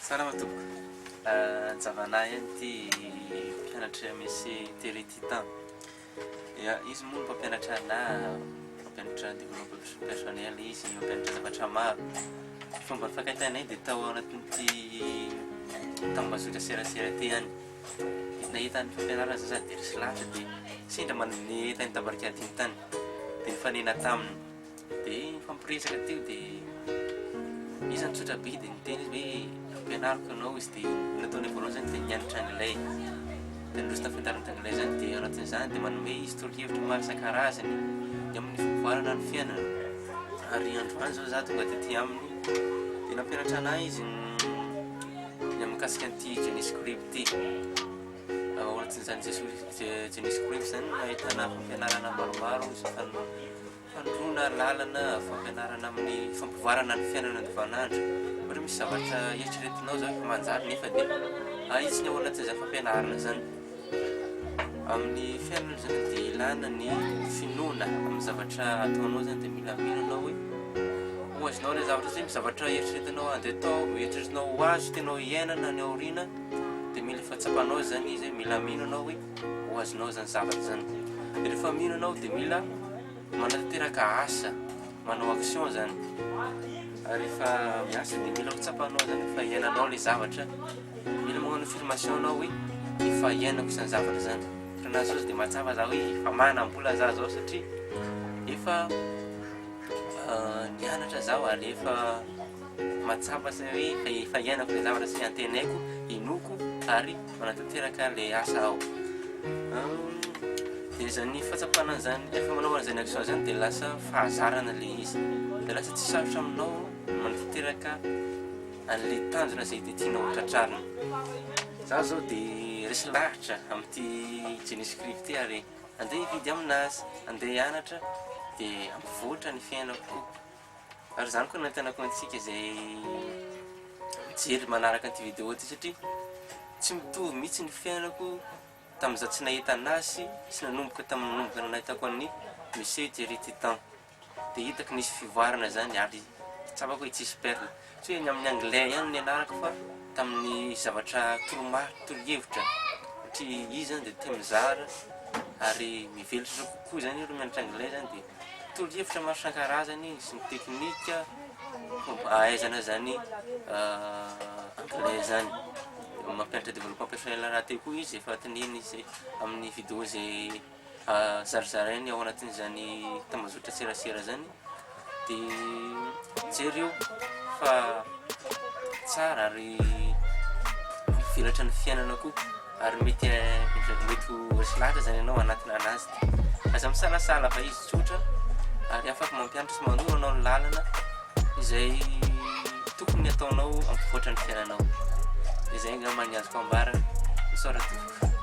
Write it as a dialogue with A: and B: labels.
A: Salama tompoko. Anjavanay ihany ty mpianatra misy Télé Titan. Ya, izy moa mpampianatra anahy, mpampianatra développement personnel izy, mampianatra zavatra maro. Fomba nifankahitanay dia tao anatin'ity tambazotra serasera ty ihany. Nahita ny fampianarana za dia resy lahatra dia sendra manome tany tabarikady iny tany. Dia nifanena taminy. Dia nifampiresaka teo dia izy nitsotra be dia niteny izy hoe ampianariko anao izy dia nataony voalohany zany dia nianatra anglais. Dia nirosy tafiantarana anglais zany dia anatin'izany dia manome izy torohevitra maro isan-karazany dia amin'ny fivoarana ny fiainana. Ary androany zao za tonga dia ty aminy dia nampianatra anahy izy ny mikasika an'ity JavaScript ty. Anatin'izany JavaScript zany ahitana fampianarana maromaro sy fandroana lalana, fampianarana amin'ny fampivoarana ny fiainana andavanandro. Ohatra misy zavatra eritreretinao zao efa manjary nefa dia izy ny ao anatin'izany fampianarana zany. Amin'ny fiainana zany dia ilana ny finoana amin'ny zavatra ataonao zany dia mila mino anao hoe ho azonao ilay zavatra zay zavatra eritreretinao andeha atao, eritreretinao ho azo tenao iainana ny aoriana dia mila fatsapanao zany izy hoe mila mino anao hoe ho azonao zany zavatra zany. Dia rehefa mino anao dia mila manatanteraka asa, manao action zany. Ary rehefa miasa dia mila hotsapanao zany efa iainanao ilay zavatra. Mila magnano affirmation anao hoe efa iainako izany zavatra zany. Raha zao dia mahatsapa za hoe efa manam-bola za zao satria efa nianatra zaho ary efa mahatsapa sa hoe efa iainako ilay zavatra sy antenaiko, inoko ary manatanteraka ilay asa aho. Dia zany fahatsapana zany, efa manao an'izany action zany dia lasa fahazarana ilay izy. Dia lasa tsy sarotra aminao manatanteraka an'ilay tanjona izay tianao ho tratrarina. Za zao dia resy lahatra amin'ity JavaScript ty ary andeha hividy aminazy, andeha hianatra dia ampivoatra ny fiainako. Ary zany koa nantenako antsika izay mijery manaraka an'ity vidéo ty satria tsy mitovy mihitsy ny fiainako tamin'izaho tsy nahita anazy sy nanomboka tamin'ny nanomboka nahitako an'ny Monsieur Télé Titan. Dia hitako nisy fivoarana zany ary tsapako hoe tsisy perle. Tsy hoe ny amin'ny anglais ihany nianarako fa tamin'ny zavatra torohevitra satria izy zany dia tia mizara ary mivelatra kokoa zany io mianatra anglais zany dia torohevitra maro isan-karazany sy ny teknika ahaizana zany anglais zany. Mampianatra développement personnel raha teo koa izy efa teneny izy amin'ny vidéo izay zarazarainy ao anatin'izany tambazotra serasera zany. Dia jery eo fa tsara ary mivelatra ny fiainana koa ary mety ho resy lahatra zany ianao anatina anazy. Aza misalasala fa izy tsotra ary afaka mampianatra sy manoro anao ny lalana izay tokony ataonao ampivoatra ny fiainanao. Dia zay angamba ny azoko ambara. Misaotra tompoko.